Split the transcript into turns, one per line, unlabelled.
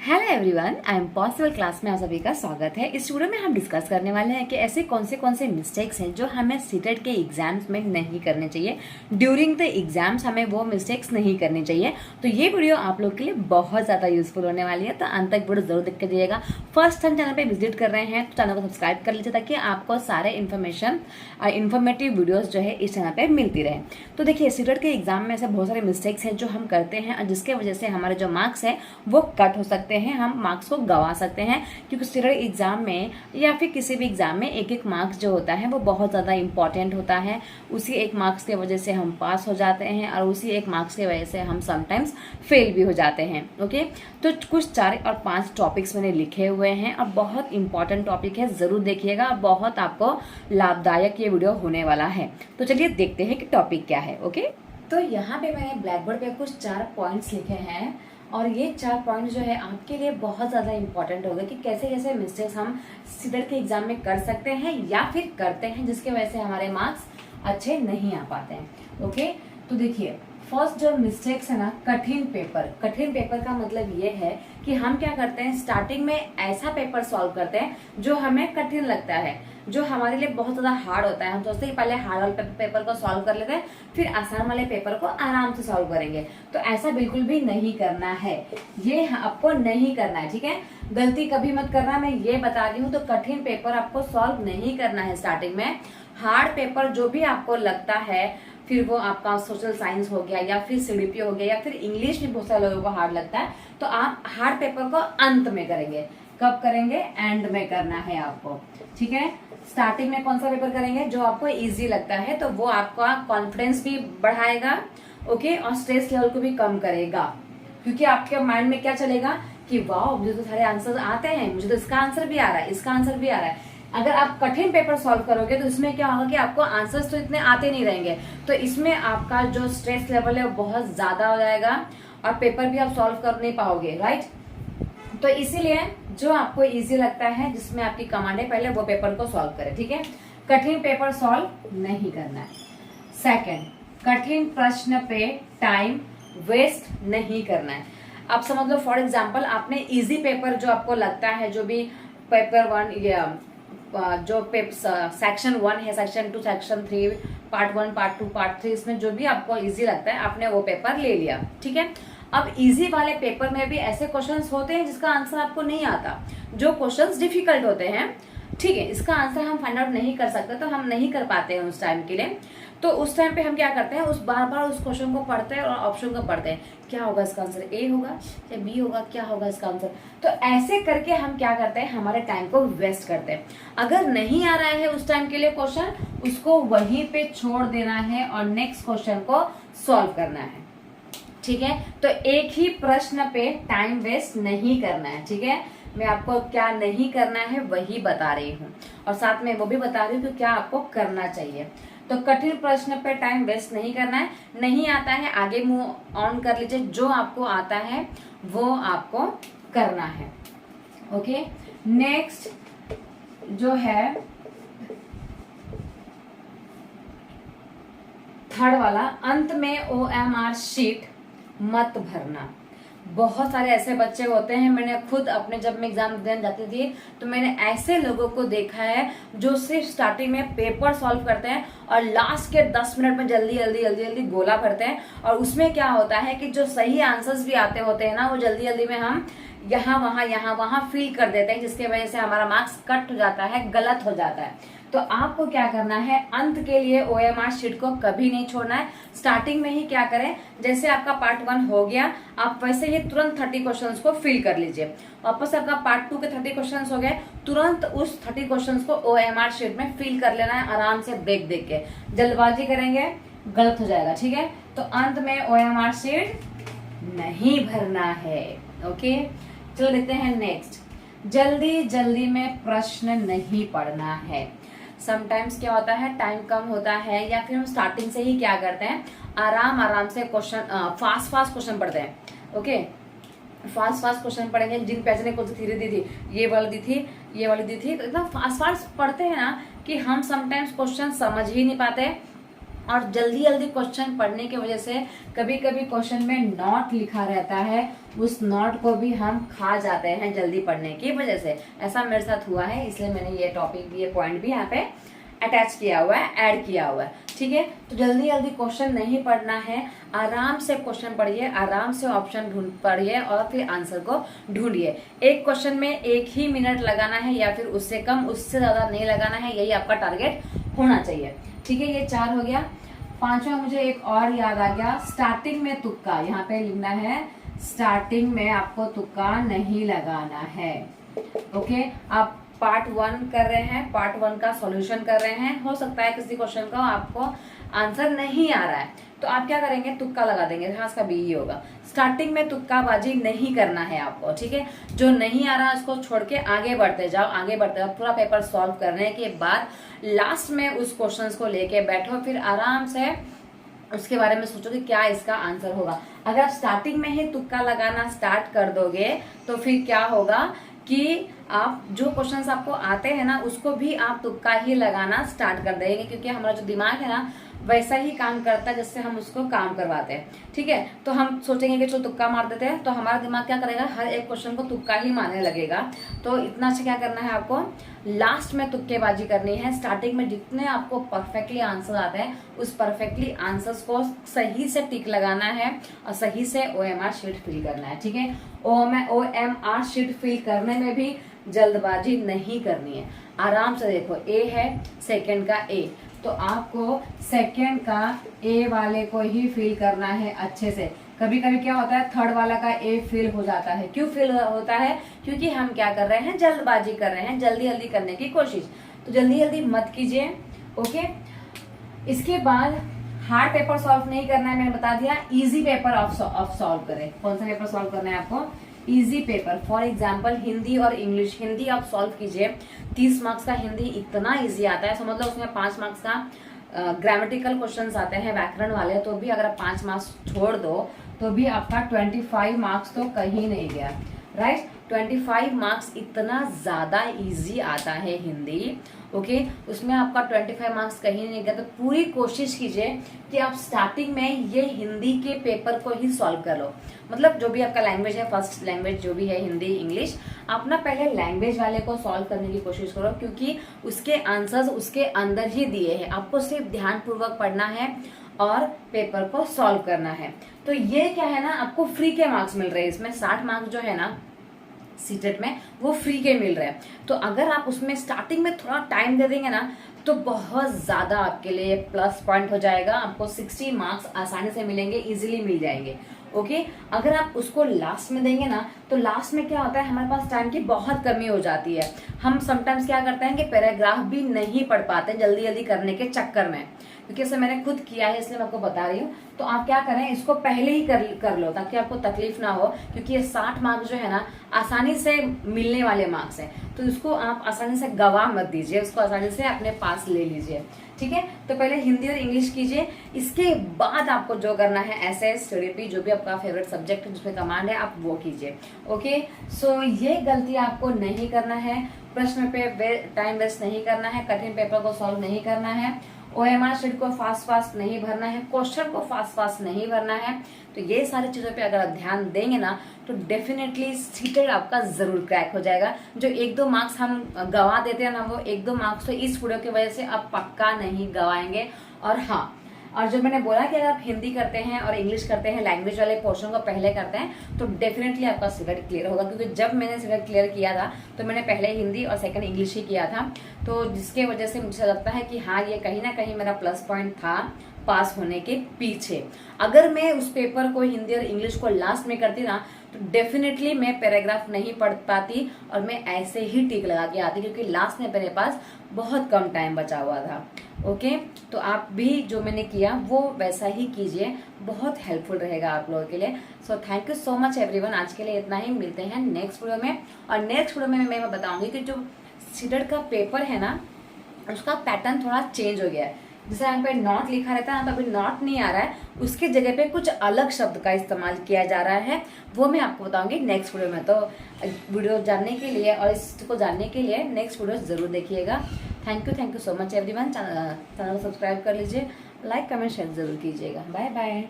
Hello everyone, I am possible class में आप सभी का स्वागत है। इस वीडियो में हम डिस्कस करने वाले हैं कि ऐसे कौन से मिस्टेक्स हैं जो हमें सीटेट के एग्जाम्स में नहीं करने चाहिए। ड्यूरिंग द एग्जाम्स हमें वो मिस्टेक्स नहीं करनी चाहिए। तो ये वीडियो आप लोग के लिए बहुत ज़्यादा यूजफुल होने वाली है, तो अंत तक वीडियो जरूर देख कर दिएगा। फर्स्ट टाइम चैनल पर विजिट कर रहे हैं तो चैनल को सब्सक्राइब कर लीजिए ताकि आपको सारे इन्फॉर्मेटिव वीडियोज़ जो है इस चैनल पर मिलती रहे। तो देखिए, सीटेट के एग्जाम में ऐसे बहुत सारे मिस्टेक्स हैं जो हम करते हैं और जिसके वजह से हमारे जो मार्क्स है वो कट हो सकते हैं, हम मार्क्स को गंवा सकते हैं। क्योंकि सीटेट एग्जाम में या फिर किसी भी एग्जाम में एक एक मार्क्स जो होता है वो बहुत ज़्यादा इंपॉर्टेंट होता है। उसी एक मार्क्स की वजह से हम पास हो जाते हैं और उसी एक मार्क्स की वजह से हम समटाइम्स फेल भी हो जाते हैं। ओके, तो कुछ 4 और 5 टॉपिक्स मैंने लिखे हुए हैं और बहुत इंपॉर्टेंट टॉपिक है, ज़रूर देखिएगा और बहुत आपको लाभदायक ये वीडियो होने वाला है। तो चलिए देखते हैं कि टॉपिक क्या है। ओके, तो यहाँ पे मैंने ब्लैक बोर्ड पे कुछ 4 पॉइंट्स लिखे हैं और ये 4 पॉइंट जो है आपके लिए बहुत ज़्यादा इंपॉर्टेंट होगा कि कैसे कैसे मिस्टेक्स हम सीटेट के एग्जाम में कर सकते हैं या फिर करते हैं जिसकी वजह से हमारे मार्क्स अच्छे नहीं आ पाते हैं। ओके, तो देखिए, फर्स्ट जो मिस्टेक्स है ना, कठिन पेपर का मतलब ये है कि हम क्या करते हैं, स्टार्टिंग में ऐसा पेपर सॉल्व करते हैं जो हमें कठिन लगता है, जो हमारे लिए बहुत ज्यादा हार्ड होता है। हम सोचते हैं पहले हार्ड वाले पेपर को सॉल्व कर लेते हैं, फिर आसान वाले पेपर को आराम से सॉल्व करेंगे। तो ऐसा बिल्कुल भी नहीं करना है, ये आपको नहीं करना है। ठीक है, गलती कभी मत करना, मैं ये बता रही हूँ। तो कठिन पेपर आपको सॉल्व नहीं करना है स्टार्टिंग में। हार्ड पेपर जो भी आपको लगता है, फिर वो आपका सोशल साइंस हो गया या फिर सीडीपी हो गया या फिर इंग्लिश भी बहुत सारे लोगों को हार्ड लगता है, तो आप हार्ड पेपर को अंत में करेंगे। कब करेंगे? एंड में करना है आपको। ठीक है, स्टार्टिंग में कौन सा पेपर करेंगे जो आपको इजी लगता है, तो वो आपका कॉन्फिडेंस भी बढ़ाएगा। ओके, और स्ट्रेस लेवल को भी कम करेगा, क्योंकि आपके माइंड में क्या चलेगा कि वाह, मुझे तो सारे आंसर आते हैं, मुझे तो इसका आंसर भी आ रहा है, इसका आंसर भी आ रहा है। अगर आप कठिन पेपर सॉल्व करोगे तो इसमें क्या होगा कि आपको आंसर्स तो इतने आते नहीं रहेंगे, तो इसमें आपका जो स्ट्रेस लेवल है वो बहुत ज्यादा हो जाएगा और पेपर भी आप सॉल्व कर नहीं पाओगे। राइट, तो इसीलिए जो आपको इजी लगता है, जिसमें आपकी कमांड है, पहले वो पेपर को सॉल्व करें। ठीक है, कठिन पेपर सॉल्व नहीं करना है। सेकंड, कठिन प्रश्न पे टाइम वेस्ट नहीं करना है। आप समझ लो, फॉर एग्जांपल आपने इजी पेपर जो आपको लगता है, जो भी पेपर 1 या जो सेक्शन 1 है, section 2, section 3, part 1, part 2, part 3, इसमें जो भी आपको इजी लगता है आपने वो पेपर ले लिया। ठीक है, अब इजी वाले पेपर में भी ऐसे क्वेश्चंस होते हैं जिसका आंसर आपको नहीं आता, जो क्वेश्चंस डिफिकल्ट होते हैं। ठीक है, इसका आंसर हम फाइंड आउट नहीं कर सकते, तो हम नहीं कर पाते हैं उस टाइम के लिए। तो उस टाइम पे हम क्या करते हैं, उस बार बार उस क्वेश्चन को पढ़ते हैं और ऑप्शन को पढ़ते हैं, क्या होगा इसका आंसर, ए होगा या बी होगा, क्या होगा इसका आंसर। तो ऐसे करके हम क्या करते हैं, हमारे टाइम को वेस्ट करते हैं। अगर नहीं आ रहा है उस टाइम के लिए क्वेश्चन, उसको वहीं पे छोड़ देना है और नेक्स्ट क्वेश्चन को सॉल्व करना है। ठीक है, तो एक ही प्रश्न पे टाइम वेस्ट नहीं करना है। ठीक है, मैं आपको क्या नहीं करना है वही बता रही हूँ और साथ में वो भी बता रही हूँ कि क्या आपको करना चाहिए। तो कठिन प्रश्न पे टाइम वेस्ट नहीं करना है। नहीं आता है, आगे मूव ऑन कर लीजिए, जो आपको आता है वो आपको करना है। ओके, नेक्स्ट जो है थर्ड वाला, अंत में OMR शीट मत भरना। बहुत सारे ऐसे बच्चे होते हैं, मैंने खुद अपने जब मैं एग्जाम देने जाती थी तो मैंने ऐसे लोगों को देखा है जो सिर्फ स्टार्टिंग में पेपर सॉल्व करते हैं और लास्ट के 10 मिनट में जल्दी जल्दी जल्दी जल्दी गोला भरते हैं। और उसमें क्या होता है कि जो सही आंसर्स भी आते होते हैं ना, वो जल्दी जल्दी में हम यहाँ वहां फिल कर देते हैं, जिसकी वजह से हमारा मार्क्स कट हो जाता है, गलत हो जाता है। तो आपको क्या करना है, अंत के लिए OMR शीट को कभी नहीं छोड़ना है। स्टार्टिंग में ही क्या करें, जैसे आपका पार्ट 1 हो गया, आप वैसे ही तुरंत 30 क्वेश्चंस को फिल कर लीजिए। वापस आपका पार्ट 2 के 30 क्वेश्चंस हो गए, तुरंत उस 30 क्वेश्चंस को OMR शीट में फिल कर लेना है, आराम से ब्रेक देख के। जल्दबाजी करेंगे गलत हो जाएगा। ठीक है, तो अंत में OMR शीट नहीं भरना है। ओके, चलो देखते हैं नेक्स्ट। जल्दी जल्दी में प्रश्न नहीं पढ़ना है। समटाइम्स क्या होता है, टाइम कम होता है या फिर हम स्टार्टिंग से ही क्या करते हैं, आराम से क्वेश्चन फास्ट क्वेश्चन पढ़ते हैं। ओके, फास्ट क्वेश्चन पढ़ेंगे। जिन पैसे ने कौन सी थ्योरी दी थी, ये वाली दी थी, ये वाली दी थी, तो इतना फास्ट पढ़ते हैं ना कि हम समटाइम्स क्वेश्चन समझ ही नहीं पाते और जल्दी जल्दी क्वेश्चन पढ़ने की वजह से कभी कभी क्वेश्चन में नॉट लिखा रहता है, उस नॉट को भी हम खा जाते हैं जल्दी पढ़ने की वजह से। ऐसा मेरे साथ हुआ है, इसलिए मैंने ये टॉपिक, ये पॉइंट भी यहाँ पे अटैच किया हुआ है, ऐड किया हुआ है। ठीक है, तो जल्दी जल्दी क्वेश्चन नहीं पढ़ना है, आराम से क्वेश्चन पढ़िए, आराम से ऑप्शन ढूंढ पढ़िए और फिर आंसर को ढूंढिए। एक क्वेश्चन में 1 ही मिनट लगाना है या फिर उससे कम, उससे ज्यादा नहीं लगाना है, यही आपका टारगेट होना चाहिए। ठीक है, ये 4 हो गया। 5वां मुझे एक और याद आ गया, स्टार्टिंग में तुक्का। यहाँ पे लिखना है स्टार्टिंग में आपको तुक्का नहीं लगाना है। ओके, आप पार्ट 1 कर रहे हैं, पार्ट 1 का सॉल्यूशन कर रहे हैं, हो सकता है किसी क्वेश्चन का आपको आंसर नहीं आ रहा है, तो आप क्या करेंगे, तुक्का लगा देंगे। हाँ, इसका बी ही होगा। स्टार्टिंग में तुक्काबाजी नहीं करना है आपको। ठीक है, जो नहीं आ रहा उसको छोड़ के आगे बढ़ते जाओ, आगे बढ़ते जाओ। पूरा पेपर सॉल्व करने के बाद लास्ट में उस क्वेश्चन को लेके बैठो, फिर आराम से उसके बारे में सोचो कि क्या इसका आंसर होगा। अगर आप स्टार्टिंग में ही तुक्का लगाना स्टार्ट कर दोगे तो फिर क्या होगा कि आप जो क्वेश्चंस आपको आते हैं ना उसको भी आप तुक्का ही लगाना स्टार्ट कर देंगे, क्योंकि हमारा जो दिमाग है ना वैसा ही काम करता है जिससे हम उसको काम करवाते हैं। ठीक है, तो हम सोचेंगे कि चलो तुक्का मार देते हैं, तो हमारा दिमाग क्या करेगा, हर एक क्वेश्चन को तुक्का ही मारने लगेगा। तो इतना अच्छा क्या करना है आपको, लास्ट में तुक्केबाजी करनी है। स्टार्टिंग में जितने आपको परफेक्टली आंसर आते हैं उस परफेक्टली आंसर्स को सही से टिक लगाना है और सही से OMR शीट फिल करना है। ठीक है, OMR शीट फिल करने में भी जल्दबाजी नहीं करनी है, आराम से देखो। ए है सेकंड का ए, तो आपको सेकंड का ए वाले को ही फिल करना है अच्छे से। कभी कभी क्या होता है, थर्ड वाला का ए फिल हो जाता है। क्यों फिल होता है, क्योंकि हम क्या कर रहे हैं, जल्दबाजी कर रहे हैं, जल्दी जल्दी करने की कोशिश। तो जल्दी जल्दी मत कीजिए। ओके, इसके बाद हार्ड पेपर सॉल्व नहीं करना है, मैंने बता दिया। इजी पेपर ऑफ सॉल्व करें। कौन सा पेपर सॉल्व करना है आपको, easy paper. For example Hindi और इंग्लिश। हिंदी आप सॉल्व कीजिए, 30 मार्क्स का हिंदी इतना इजी आता है, समझ लो उसमें 5 मार्क्स का ग्रामेटिकल क्वेश्चंस आते हैं व्याकरण वाले, तो भी अगर 5 मार्क्स छोड़ दो तो भी आपका 25 मार्क्स तो कहीं नहीं गया, राइट। 25 मार्क्स इतना ज्यादा इजी आता है हिंदी। ओके, उसमें आपका 25 मार्क्स कहीं नहीं गया। तो पूरी कोशिश कीजिए कि आप स्टार्टिंग में ये हिंदी के पेपर को ही सॉल्व कर लो। मतलब जो भी आपका लैंग्वेज है, फर्स्ट लैंग्वेज जो भी है, हिंदी इंग्लिश, आप ना पहले लैंग्वेज वाले को सॉल्व करने की कोशिश करो, क्योंकि उसके आंसर्स उसके अंदर ही दिए हैं। आपको सिर्फ ध्यान पूर्वक पढ़ना है और पेपर को सॉल्व करना है। तो ये क्या है ना, आपको फ्री के मार्क्स मिल रहे हैं इसमें। 60 मार्क्स जो है ना सीटेट में वो फ्री के मिल रहे हैं। तो अगर आप उसमें स्टार्टिंग में थोड़ा टाइम दे देंगे ना तो बहुत ज्यादा आपके लिए प्लस पॉइंट हो जाएगा। आपको 60 मार्क्स आसानी से मिलेंगे, इजीली मिल जाएंगे। ओके, अगर आप उसको लास्ट में देंगे ना तो लास्ट में क्या होता है, हमारे पास टाइम की बहुत कमी हो जाती है। हम समटाइम्स क्या करते हैं कि पैराग्राफ भी नहीं पढ़ पाते जल्दी जल्दी करने के चक्कर में, क्योंकि ऐसे मैंने खुद किया है इसलिए मैं आपको बता रही हूँ। तो आप क्या करें, इसको पहले ही कर लो ताकि आपको तकलीफ ना हो, क्योंकि ये 60 मार्क्स जो है ना आसानी से मिलने वाले मार्क्स हैं। तो इसको आप आसानी से गवा मत दीजिए, उसको आसानी से अपने पास ले लीजिए। ठीक है, तो पहले हिंदी और इंग्लिश कीजिए, इसके बाद आपको जो करना है एसएस TDP जो भी आपका फेवरेट सब्जेक्ट है जिसमें कमांड है आप वो कीजिए। ओके, सो ये गलती आपको नहीं करना है, प्रश्न पे टाइम वेस्ट नहीं करना है, कठिन पेपर को सॉल्व नहीं करना है, OMR शीट को फास्ट नहीं भरना है, क्वेश्चन को फास्ट नहीं भरना है। तो ये सारी चीजों पे अगर आप ध्यान देंगे ना तो डेफिनेटली सीटेट आपका जरूर क्रैक हो जाएगा। जो 1-2 मार्क्स हम गवा देते हैं ना, वो 1-2 मार्क्स तो इस वीडियो की वजह से आप पक्का नहीं गवाएंगे। और हाँ, और जो मैंने बोला कि अगर आप हिंदी करते हैं और इंग्लिश करते हैं, लैंग्वेज वाले पोर्शन को पहले करते हैं, तो डेफिनेटली आपका सीटेट क्लियर होगा। क्योंकि जब मैंने सीटेट क्लियर किया था तो मैंने पहले हिंदी और सेकंड इंग्लिश ही किया था, तो जिसके वजह से मुझे लगता है कि हाँ ये कहीं ना कहीं मेरा प्लस पॉइंट था पास होने के पीछे। अगर मैं उस पेपर को हिंदी और इंग्लिश को लास्ट में करती ना तो डेफिनेटली मैं पैराग्राफ नहीं पढ़ पाती और मैं ऐसे ही टिक लगा के आती, क्योंकि लास्ट में मेरे पास बहुत कम टाइम बचा हुआ था। ओके, तो आप भी जो मैंने किया वो वैसा ही कीजिए, बहुत हेल्पफुल रहेगा आप लोगों के लिए। So thank you so much everyone, आज के लिए इतना ही, मिलते हैं नेक्स्ट वीडियो में। और नेक्स्ट वीडियो में मैं बताऊंगी कि जो सीटेट का पेपर है ना उसका पैटर्न थोड़ा चेंज हो गया है। जैसे यहाँ पे नॉट लिखा रहता है ना, तो अभी नॉट नहीं आ रहा है, उसके जगह पे कुछ अलग शब्द का इस्तेमाल किया जा रहा है, वो मैं आपको बताऊंगी नेक्स्ट वीडियो में। तो वीडियो जानने के लिए और इसको जानने के लिए नेक्स्ट वीडियो जरूर देखिएगा। Thank you so much everyone. Channel को सब्सक्राइब कर लीजिए लाइक कमेंट शेयर ज़रूर कीजिएगा। Bye bye.